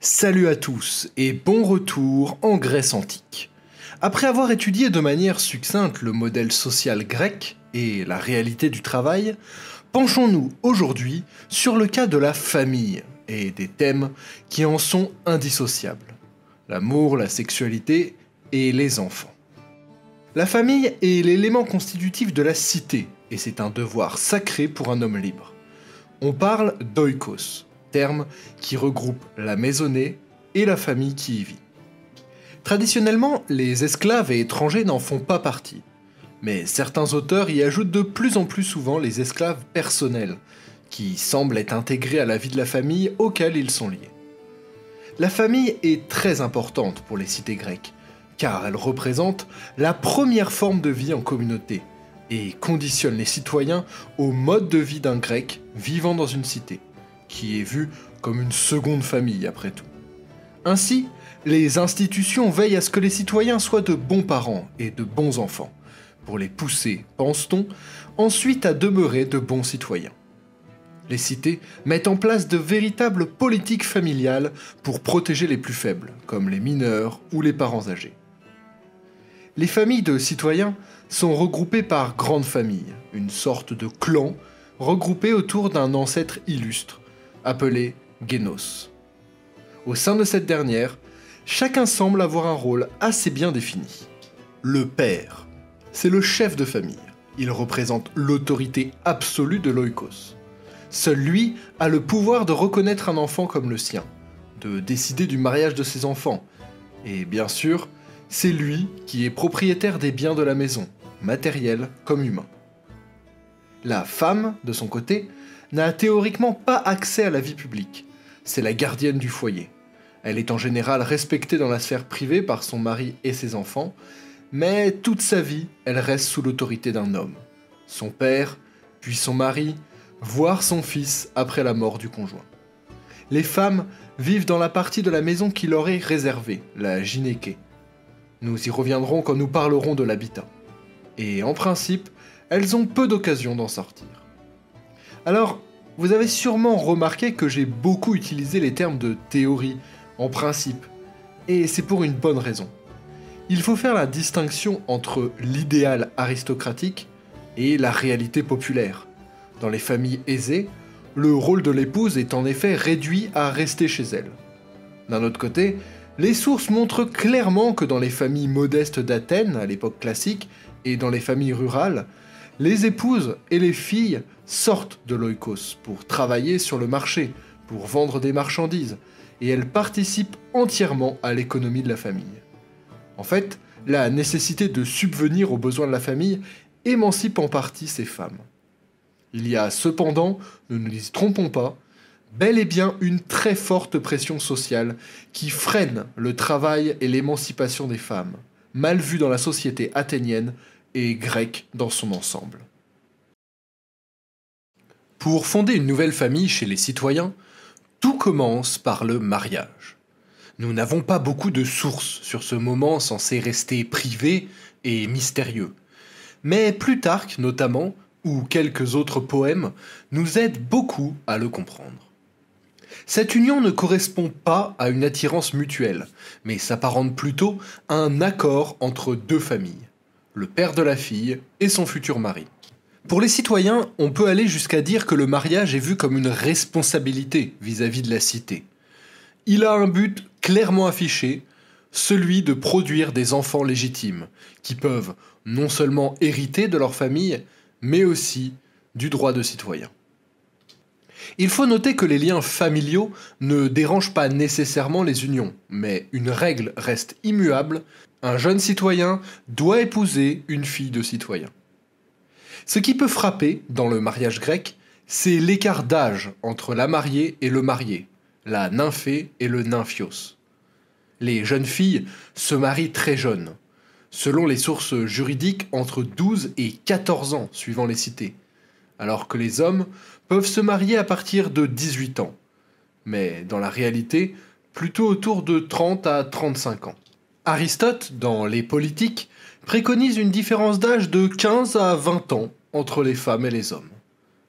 Salut à tous et bon retour en Grèce antique. Après avoir étudié de manière succincte le modèle social grec et la réalité du travail, penchons-nous aujourd'hui sur le cas de la famille et des thèmes qui en sont indissociables. L'amour, la sexualité et les enfants. La famille est l'élément constitutif de la cité et c'est un devoir sacré pour un homme libre. On parle d'oikos, terme qui regroupe la maisonnée et la famille qui y vit. Traditionnellement, les esclaves et étrangers n'en font pas partie, mais certains auteurs y ajoutent de plus en plus souvent les esclaves personnels, qui semblent être intégrés à la vie de la famille auquel ils sont liés. La famille est très importante pour les cités grecques, car elle représente la première forme de vie en communauté, et conditionne les citoyens au mode de vie d'un grec vivant dans une cité, qui est vue comme une seconde famille après tout. Ainsi, les institutions veillent à ce que les citoyens soient de bons parents et de bons enfants, pour les pousser, pense-t-on, ensuite à demeurer de bons citoyens. Les cités mettent en place de véritables politiques familiales pour protéger les plus faibles, comme les mineurs ou les parents âgés. Les familles de citoyens sont regroupées par grandes familles, une sorte de clan regroupé autour d'un ancêtre illustre, appelé Génos. Au sein de cette dernière, chacun semble avoir un rôle assez bien défini. Le père, c'est le chef de famille. Il représente l'autorité absolue de l'oikos. Seul lui a le pouvoir de reconnaître un enfant comme le sien, de décider du mariage de ses enfants, et bien sûr, c'est lui qui est propriétaire des biens de la maison, matériels comme humains. La femme, de son côté, n'a théoriquement pas accès à la vie publique. C'est la gardienne du foyer. Elle est en général respectée dans la sphère privée par son mari et ses enfants, mais toute sa vie, elle reste sous l'autorité d'un homme. Son père, puis son mari, voire son fils après la mort du conjoint. Les femmes vivent dans la partie de la maison qui leur est réservée, la gynéké. Nous y reviendrons quand nous parlerons de l'habitat. Et en principe, elles ont peu d'occasion d'en sortir. Alors, vous avez sûrement remarqué que j'ai beaucoup utilisé les termes de théorie, en principe, et c'est pour une bonne raison. Il faut faire la distinction entre l'idéal aristocratique et la réalité populaire. Dans les familles aisées, le rôle de l'épouse est en effet réduit à rester chez elle. D'un autre côté, les sources montrent clairement que dans les familles modestes d'Athènes, à l'époque classique, et dans les familles rurales, les épouses et les filles sortent de l'oikos pour travailler sur le marché, pour vendre des marchandises, et elles participent entièrement à l'économie de la famille. En fait, la nécessité de subvenir aux besoins de la famille émancipe en partie ces femmes. Il y a cependant, ne nous y trompons pas, bel et bien une très forte pression sociale qui freine le travail et l'émancipation des femmes, mal vue dans la société athénienne et grecque dans son ensemble. Pour fonder une nouvelle famille chez les citoyens, tout commence par le mariage. Nous n'avons pas beaucoup de sources sur ce moment censé rester privé et mystérieux, mais Plutarque notamment, ou quelques autres poèmes, nous aident beaucoup à le comprendre. Cette union ne correspond pas à une attirance mutuelle, mais s'apparente plutôt à un accord entre deux familles, le père de la fille et son futur mari. Pour les citoyens, on peut aller jusqu'à dire que le mariage est vu comme une responsabilité vis-à-vis de la cité. Il a un but clairement affiché, celui de produire des enfants légitimes, qui peuvent non seulement hériter de leur famille, mais aussi du droit de citoyen. Il faut noter que les liens familiaux ne dérangent pas nécessairement les unions, mais une règle reste immuable, un jeune citoyen doit épouser une fille de citoyen. Ce qui peut frapper dans le mariage grec, c'est l'écart d'âge entre la mariée et le marié, la nymphée et le nymphios. Les jeunes filles se marient très jeunes, selon les sources juridiques entre 12 et 14 ans suivant les cités, alors que les hommes peuvent se marier à partir de 18 ans, mais dans la réalité, plutôt autour de 30 à 35 ans. Aristote, dans Les Politiques, préconise une différence d'âge de 15 à 20 ans entre les femmes et les hommes.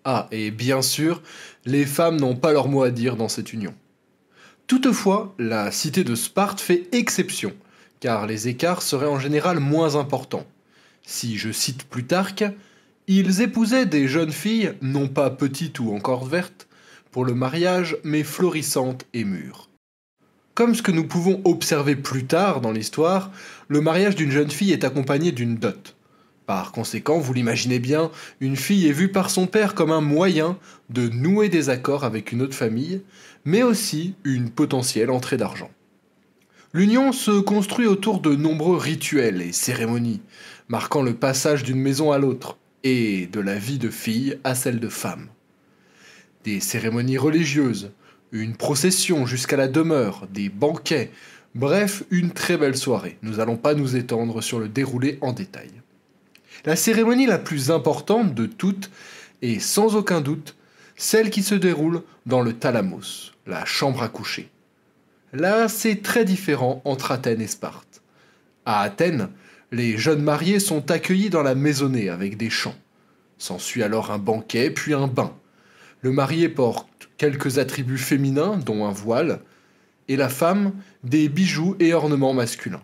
Ah, et bien sûr, les femmes n'ont pas leur mot à dire dans cette union. Toutefois, la cité de Sparte fait exception, car les écarts seraient en général moins importants. Si je cite Plutarque, ils épousaient des jeunes filles, non pas petites ou encore vertes, pour le mariage, mais florissantes et mûres. Comme ce que nous pouvons observer plus tard dans l'histoire, le mariage d'une jeune fille est accompagné d'une dot. Par conséquent, vous l'imaginez bien, une fille est vue par son père comme un moyen de nouer des accords avec une autre famille, mais aussi une potentielle entrée d'argent. L'union se construit autour de nombreux rituels et cérémonies, marquant le passage d'une maison à l'autre, et de la vie de fille à celle de femme. Des cérémonies religieuses, une procession jusqu'à la demeure, des banquets, bref, une très belle soirée. Nous n'allons pas nous étendre sur le déroulé en détail. La cérémonie la plus importante de toutes est sans aucun doute celle qui se déroule dans le thalamus, la chambre à coucher. Là, c'est très différent entre Athènes et Sparte. À Athènes, les jeunes mariés sont accueillis dans la maisonnée avec des chants. S'ensuit alors un banquet, puis un bain. Le marié porte quelques attributs féminins, dont un voile, et la femme, des bijoux et ornements masculins.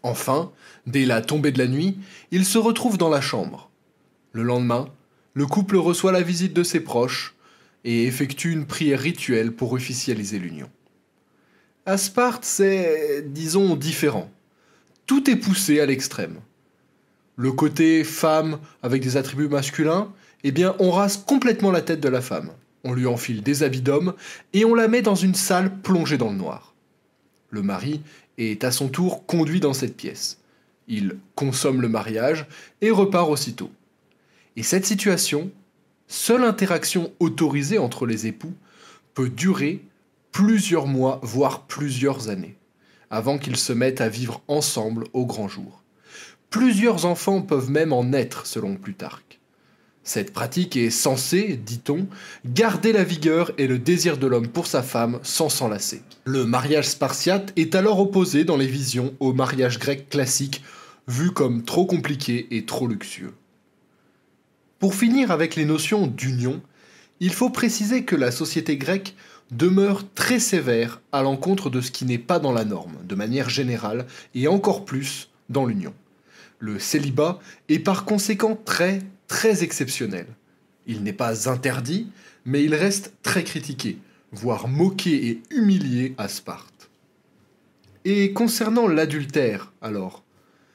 Enfin, dès la tombée de la nuit, ils se retrouvent dans la chambre. Le lendemain, le couple reçoit la visite de ses proches et effectue une prière rituelle pour officialiser l'union. À Sparte, c'est, disons, différent. Tout est poussé à l'extrême. Le côté femme avec des attributs masculins, eh bien, on rase complètement la tête de la femme. On lui enfile des habits d'homme et on la met dans une salle plongée dans le noir. Le mari est à son tour conduit dans cette pièce. Il consomme le mariage et repart aussitôt. Et cette situation, seule interaction autorisée entre les époux, peut durer plusieurs mois, voire plusieurs années, avant qu'ils se mettent à vivre ensemble au grand jour. Plusieurs enfants peuvent même en naître, selon Plutarque. Cette pratique est censée, dit-on, garder la vigueur et le désir de l'homme pour sa femme sans s'en lasser. Le mariage spartiate est alors opposé dans les visions au mariage grec classique, vu comme trop compliqué et trop luxueux. Pour finir avec les notions d'union, il faut préciser que la société grecque demeure très sévère à l'encontre de ce qui n'est pas dans la norme, de manière générale, et encore plus dans l'union. Le célibat est par conséquent très exceptionnel. Il n'est pas interdit, mais il reste très critiqué, voire moqué et humilié à Sparte. Et concernant l'adultère, alors,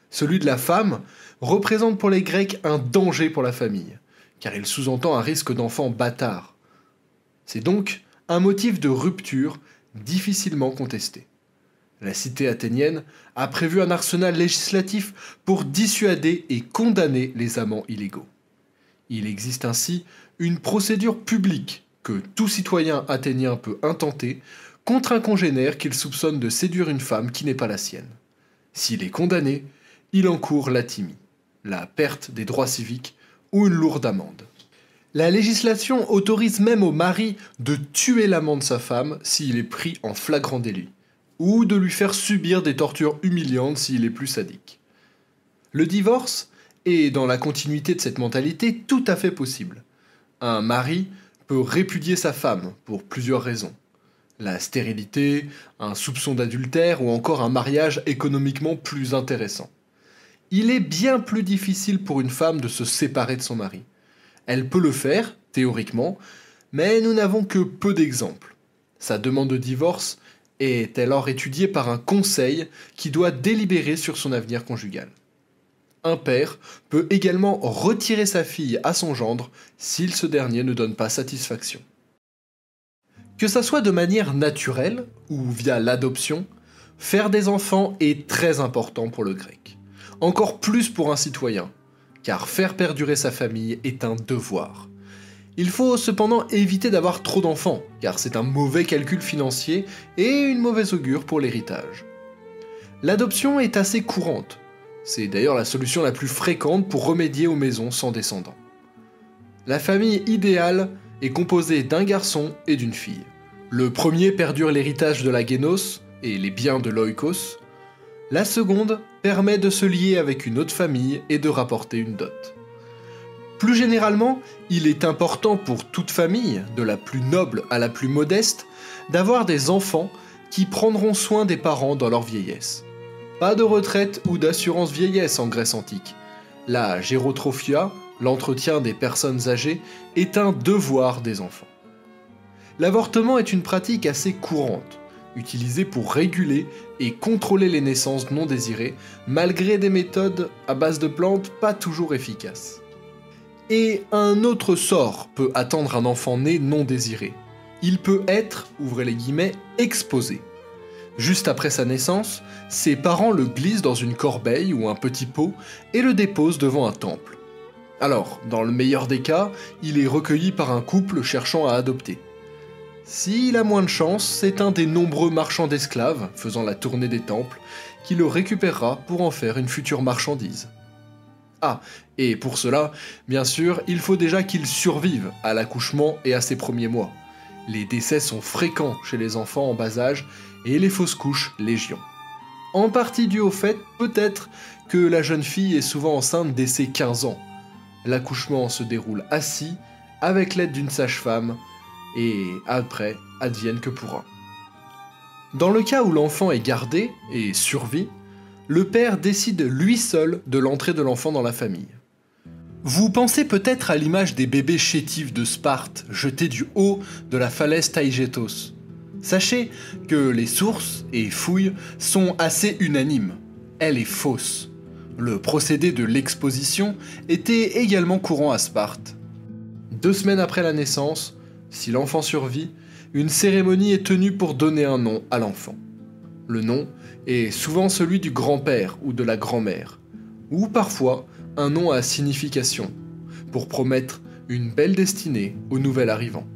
celui de la femme représente pour les Grecs un danger pour la famille, car il sous-entend un risque d'enfant bâtard. C'est donc un motif de rupture difficilement contesté. La cité athénienne a prévu un arsenal législatif pour dissuader et condamner les amants illégaux. Il existe ainsi une procédure publique que tout citoyen athénien peut intenter contre un congénère qu'il soupçonne de séduire une femme qui n'est pas la sienne. S'il est condamné, il encourt l'athymie, la perte des droits civiques ou une lourde amende. La législation autorise même au mari de tuer l'amant de sa femme s'il est pris en flagrant délit, ou de lui faire subir des tortures humiliantes s'il est plus sadique. Le divorce est, dans la continuité de cette mentalité, tout à fait possible. Un mari peut répudier sa femme pour plusieurs raisons. La stérilité, un soupçon d'adultère ou encore un mariage économiquement plus intéressant. Il est bien plus difficile pour une femme de se séparer de son mari. Elle peut le faire, théoriquement, mais nous n'avons que peu d'exemples. Sa demande de divorce est alors étudiée par un conseil qui doit délibérer sur son avenir conjugal. Un père peut également retirer sa fille à son gendre si ce dernier ne donne pas satisfaction. Que ça soit de manière naturelle ou via l'adoption, faire des enfants est très important pour le grec. Encore plus pour un citoyen, car faire perdurer sa famille est un devoir. Il faut cependant éviter d'avoir trop d'enfants, car c'est un mauvais calcul financier et une mauvaise augure pour l'héritage. L'adoption est assez courante. C'est d'ailleurs la solution la plus fréquente pour remédier aux maisons sans descendants. La famille idéale est composée d'un garçon et d'une fille. Le premier perdure l'héritage de la génos et les biens de l'oikos. La seconde permet de se lier avec une autre famille et de rapporter une dot. Plus généralement, il est important pour toute famille, de la plus noble à la plus modeste, d'avoir des enfants qui prendront soin des parents dans leur vieillesse. Pas de retraite ou d'assurance vieillesse en Grèce antique. La gérotrophia, l'entretien des personnes âgées, est un devoir des enfants. L'avortement est une pratique assez courante, utilisée pour réguler et contrôler les naissances non désirées, malgré des méthodes à base de plantes pas toujours efficaces. Et un autre sort peut attendre un enfant né non désiré. Il peut être, ouvrez les guillemets, exposé. Juste après sa naissance, ses parents le glissent dans une corbeille ou un petit pot et le déposent devant un temple. Alors, dans le meilleur des cas, il est recueilli par un couple cherchant à adopter. S'il a moins de chance, c'est un des nombreux marchands d'esclaves, faisant la tournée des temples, qui le récupérera pour en faire une future marchandise. Ah, et pour cela, bien sûr, il faut déjà qu'il survive à l'accouchement et à ses premiers mois. Les décès sont fréquents chez les enfants en bas âge et les fausses couches légion. En partie dû au fait, peut-être, que la jeune fille est souvent enceinte dès ses 15 ans. L'accouchement se déroule assis, avec l'aide d'une sage-femme, et après, advienne que pourra. Dans le cas où l'enfant est gardé et survit, le père décide lui seul de l'entrée de l'enfant dans la famille. Vous pensez peut-être à l'image des bébés chétifs de Sparte jetés du haut de la falaise Taïgétos. Sachez que les sources et fouilles sont assez unanimes. Elle est fausse. Le procédé de l'exposition était également courant à Sparte. 2 semaines après la naissance, si l'enfant survit, une cérémonie est tenue pour donner un nom à l'enfant. Le nom est souvent celui du grand-père ou de la grand-mère, ou parfois un nom à signification, pour promettre une belle destinée au nouvel arrivant.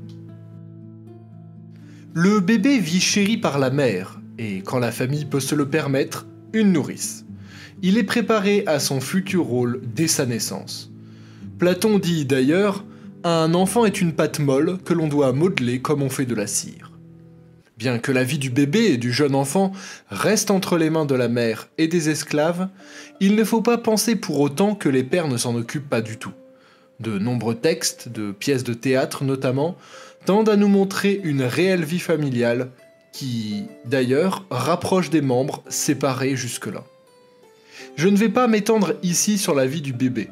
Le bébé vit chéri par la mère, et quand la famille peut se le permettre, une nourrice. Il est préparé à son futur rôle dès sa naissance. Platon dit d'ailleurs « Un enfant est une pâte molle que l'on doit modeler comme on fait de la cire ». Bien que la vie du bébé et du jeune enfant reste entre les mains de la mère et des esclaves, il ne faut pas penser pour autant que les pères ne s'en occupent pas du tout. De nombreux textes, de pièces de théâtre notamment, tendent à nous montrer une réelle vie familiale qui, d'ailleurs, rapproche des membres séparés jusque-là. Je ne vais pas m'étendre ici sur la vie du bébé,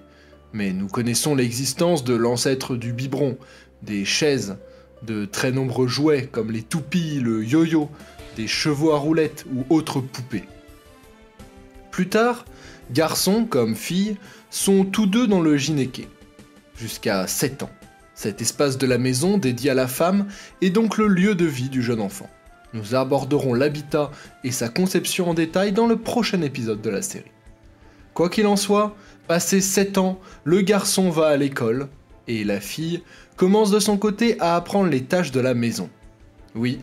mais nous connaissons l'existence de l'ancêtre du biberon, des chaises, de très nombreux jouets comme les toupies, le yo-yo, des chevaux à roulettes ou autres poupées. Plus tard, garçons comme filles sont tous deux dans le gynéké, jusqu'à 7 ans. Cet espace de la maison dédié à la femme est donc le lieu de vie du jeune enfant. Nous aborderons l'habitat et sa conception en détail dans le prochain épisode de la série. Quoi qu'il en soit, passé 7 ans, le garçon va à l'école, et la fille commence de son côté à apprendre les tâches de la maison. Oui,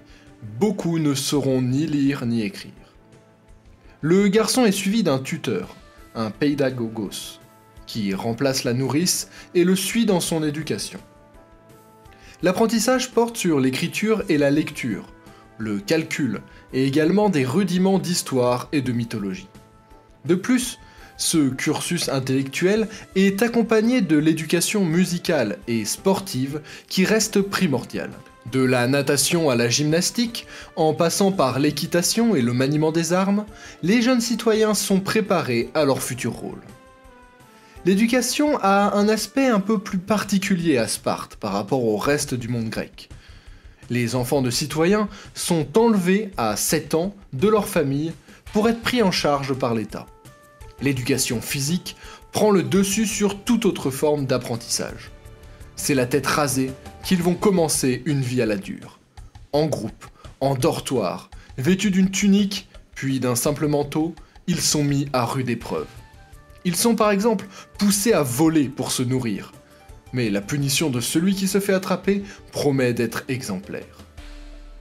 beaucoup ne sauront ni lire ni écrire. Le garçon est suivi d'un tuteur, un pédagogos, qui remplace la nourrice et le suit dans son éducation. L'apprentissage porte sur l'écriture et la lecture, le calcul et également des rudiments d'histoire et de mythologie. De plus, ce cursus intellectuel est accompagné de l'éducation musicale et sportive qui reste primordiale. De la natation à la gymnastique, en passant par l'équitation et le maniement des armes, les jeunes citoyens sont préparés à leur futur rôle. L'éducation a un aspect un peu plus particulier à Sparte par rapport au reste du monde grec. Les enfants de citoyens sont enlevés à 7 ans de leur famille pour être pris en charge par l'État. L'éducation physique prend le dessus sur toute autre forme d'apprentissage. C'est la tête rasée qu'ils vont commencer une vie à la dure. En groupe, en dortoir, vêtus d'une tunique, puis d'un simple manteau, ils sont mis à rude épreuve. Ils sont par exemple poussés à voler pour se nourrir. Mais la punition de celui qui se fait attraper promet d'être exemplaire.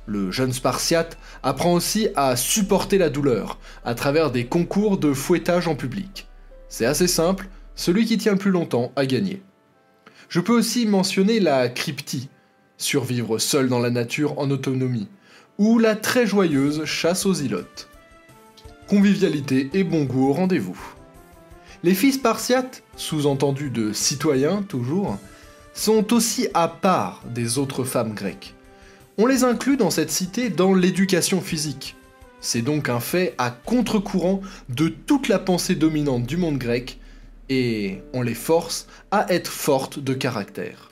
Le jeune Spartiate apprend aussi à supporter la douleur à travers des concours de fouettage en public. C'est assez simple, celui qui tient le plus longtemps a gagné. Je peux aussi mentionner la cryptie, survivre seul dans la nature en autonomie, ou la très joyeuse chasse aux ilotes. Convivialité et bon goût au rendez-vous. Les filles spartiates, sous-entendu de citoyens toujours, sont aussi à part des autres femmes grecques. On les inclut dans cette cité dans l'éducation physique. C'est donc un fait à contre-courant de toute la pensée dominante du monde grec, et on les force à être fortes de caractère.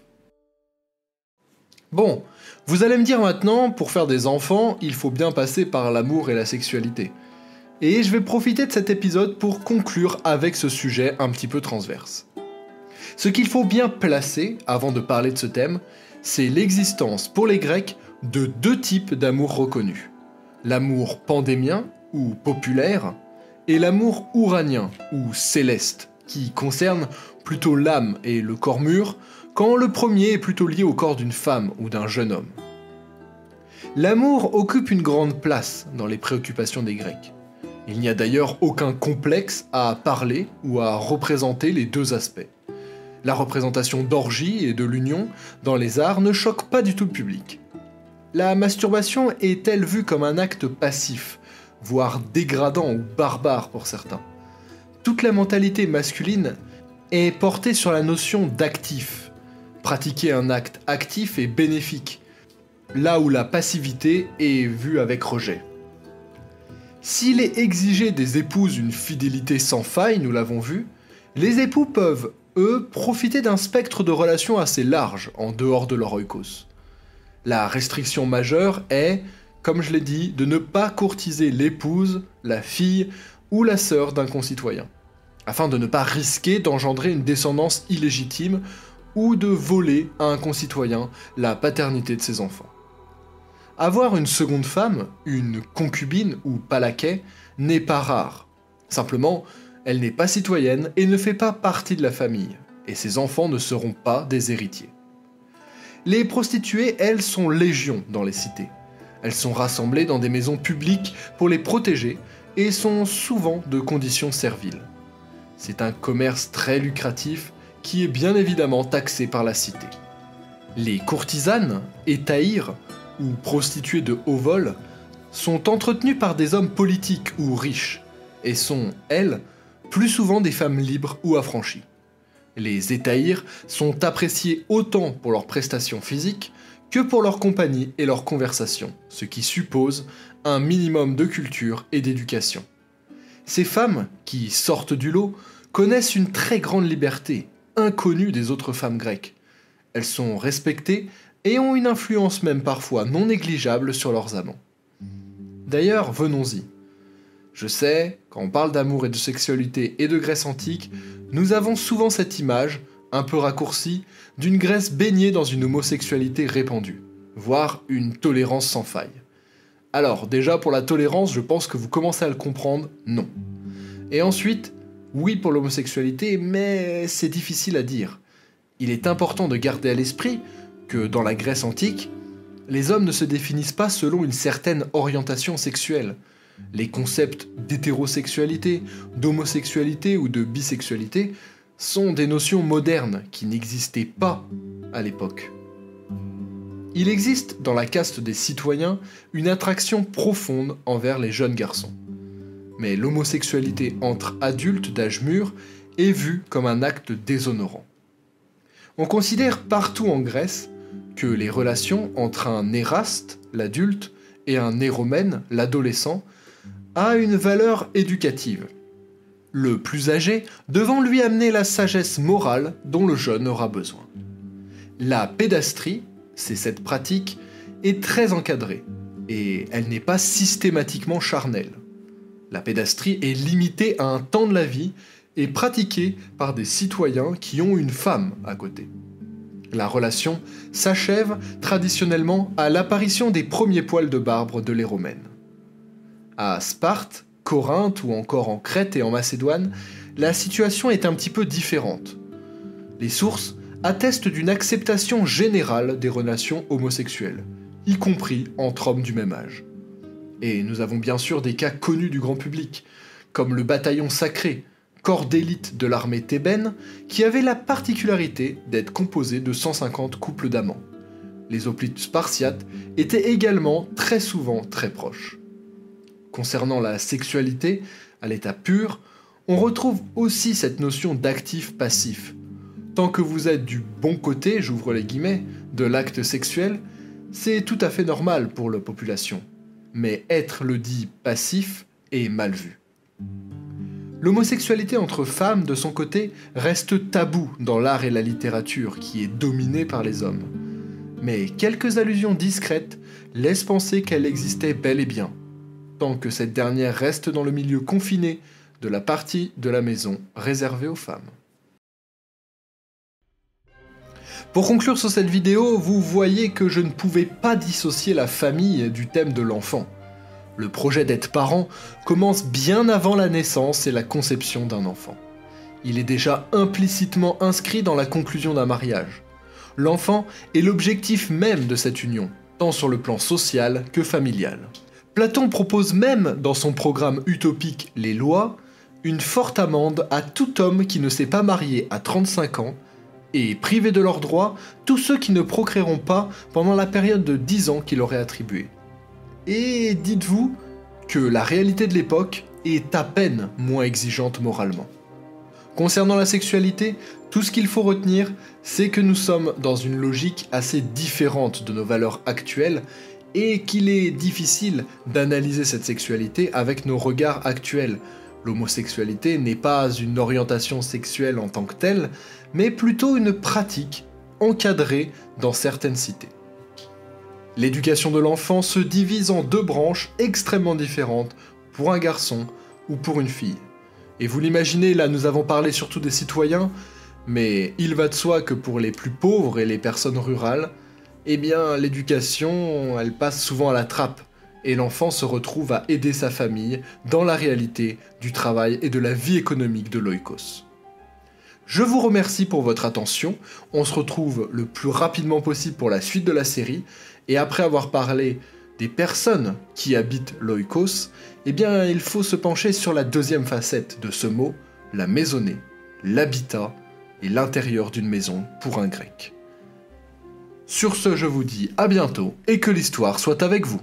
Bon, vous allez me dire maintenant, pour faire des enfants, il faut bien passer par l'amour et la sexualité. Et je vais profiter de cet épisode pour conclure avec ce sujet un petit peu transverse. Ce qu'il faut bien placer, avant de parler de ce thème, c'est l'existence pour les Grecs de deux types d'amour reconnus. L'amour pandémien, ou populaire, et l'amour ouranien, ou céleste, qui concerne plutôt l'âme et le corps mûr, quand le premier est plutôt lié au corps d'une femme ou d'un jeune homme. L'amour occupe une grande place dans les préoccupations des Grecs. Il n'y a d'ailleurs aucun complexe à parler ou à représenter les deux aspects. La représentation d'orgie et de l'union dans les arts ne choque pas du tout le public. La masturbation est-elle vue comme un acte passif, voire dégradant ou barbare pour certains? Toute la mentalité masculine est portée sur la notion d'actif. Pratiquer un acte actif est bénéfique, là où la passivité est vue avec rejet. S'il est exigé des épouses une fidélité sans faille, nous l'avons vu, les époux peuvent, eux, profiter d'un spectre de relations assez large en dehors de leur oikos. La restriction majeure est, comme je l'ai dit, de ne pas courtiser l'épouse, la fille ou la sœur d'un concitoyen, afin de ne pas risquer d'engendrer une descendance illégitime ou de voler à un concitoyen la paternité de ses enfants. Avoir une seconde femme, une concubine ou palaquet, n'est pas rare. Simplement, elle n'est pas citoyenne et ne fait pas partie de la famille, et ses enfants ne seront pas des héritiers. Les prostituées, elles, sont légion dans les cités. Elles sont rassemblées dans des maisons publiques pour les protéger et sont souvent de conditions serviles. C'est un commerce très lucratif qui est bien évidemment taxé par la cité. Les courtisanes, étaïres, ou prostituées de haut vol, sont entretenues par des hommes politiques ou riches, et sont, elles, plus souvent des femmes libres ou affranchies. Les étaïrs sont appréciés autant pour leurs prestations physiques que pour leur compagnie et leur conversation, ce qui suppose un minimum de culture et d'éducation. Ces femmes, qui sortent du lot, connaissent une très grande liberté, inconnue des autres femmes grecques. Elles sont respectées et ont une influence même parfois non négligeable sur leurs amants. D'ailleurs, venons-y. Je sais, quand on parle d'amour et de sexualité et de Grèce antique, nous avons souvent cette image, un peu raccourcie, d'une Grèce baignée dans une homosexualité répandue, voire une tolérance sans faille. Alors, déjà pour la tolérance, je pense que vous commencez à le comprendre, non. Et ensuite, oui pour l'homosexualité, mais c'est difficile à dire. Il est important de garder à l'esprit que dans la Grèce antique, les hommes ne se définissent pas selon une certaine orientation sexuelle. Les concepts d'hétérosexualité, d'homosexualité ou de bisexualité sont des notions modernes qui n'existaient pas à l'époque. Il existe dans la caste des citoyens une attraction profonde envers les jeunes garçons. Mais l'homosexualité entre adultes d'âge mûr est vue comme un acte déshonorant. On considère partout en Grèce que les relations entre un éraste, l'adulte, et un éromène, l'adolescent, a une valeur éducative. Le plus âgé devant lui amener la sagesse morale dont le jeune aura besoin. La pédastrie, c'est cette pratique, est très encadrée, et elle n'est pas systématiquement charnelle. La pédastrie est limitée à un temps de la vie et pratiquée par des citoyens qui ont une femme à côté. La relation s'achève traditionnellement à l'apparition des premiers poils de barbe de l'éromène. À Sparte, Corinthe ou encore en Crète et en Macédoine, la situation est un petit peu différente. Les sources attestent d'une acceptation générale des relations homosexuelles, y compris entre hommes du même âge. Et nous avons bien sûr des cas connus du grand public, comme le bataillon sacré, corps d'élite de l'armée thébaine, qui avait la particularité d'être composé de 150 couples d'amants. Les hoplites spartiates étaient également très souvent très proches. Concernant la sexualité, à l'état pur, On retrouve aussi cette notion d'actif-passif. Tant que vous êtes du bon côté, j'ouvre les guillemets, de l'acte sexuel, c'est tout à fait normal pour la population. Mais être le dit passif est mal vu. L'homosexualité entre femmes, de son côté, reste tabou dans l'art et la littérature, qui est dominée par les hommes. Mais quelques allusions discrètes laissent penser qu'elle existait bel et bien, tant que cette dernière reste dans le milieu confiné de la partie de la maison réservée aux femmes. Pour conclure sur cette vidéo, vous voyez que je ne pouvais pas dissocier la famille du thème de l'enfant. Le projet d'être parent commence bien avant la naissance et la conception d'un enfant. Il est déjà implicitement inscrit dans la conclusion d'un mariage. L'enfant est l'objectif même de cette union, tant sur le plan social que familial. Platon propose même, dans son programme utopique Les Lois, une forte amende à tout homme qui ne s'est pas marié à 35 ans et priver de leurs droits tous ceux qui ne procréeront pas pendant la période de 10 ans qu'il aurait attribuée. Et dites-vous que la réalité de l'époque est à peine moins exigeante moralement. Concernant la sexualité, tout ce qu'il faut retenir, c'est que nous sommes dans une logique assez différente de nos valeurs actuelles et qu'il est difficile d'analyser cette sexualité avec nos regards actuels. L'homosexualité n'est pas une orientation sexuelle en tant que telle, mais plutôt une pratique encadrée dans certaines cités. L'éducation de l'enfant se divise en deux branches extrêmement différentes pour un garçon ou pour une fille. Et vous l'imaginez, là nous avons parlé surtout des citoyens, mais il va de soi que pour les plus pauvres et les personnes rurales, eh bien l'éducation, elle passe souvent à la trappe. Et l'enfant se retrouve à aider sa famille dans la réalité du travail et de la vie économique de l'oikos. Je vous remercie pour votre attention, on se retrouve le plus rapidement possible pour la suite de la série, et après avoir parlé des personnes qui habitent l'oikos, eh bien il faut se pencher sur la deuxième facette de ce mot, la maisonnée, l'habitat et l'intérieur d'une maison pour un grec. Sur ce, je vous dis à bientôt et que l'histoire soit avec vous.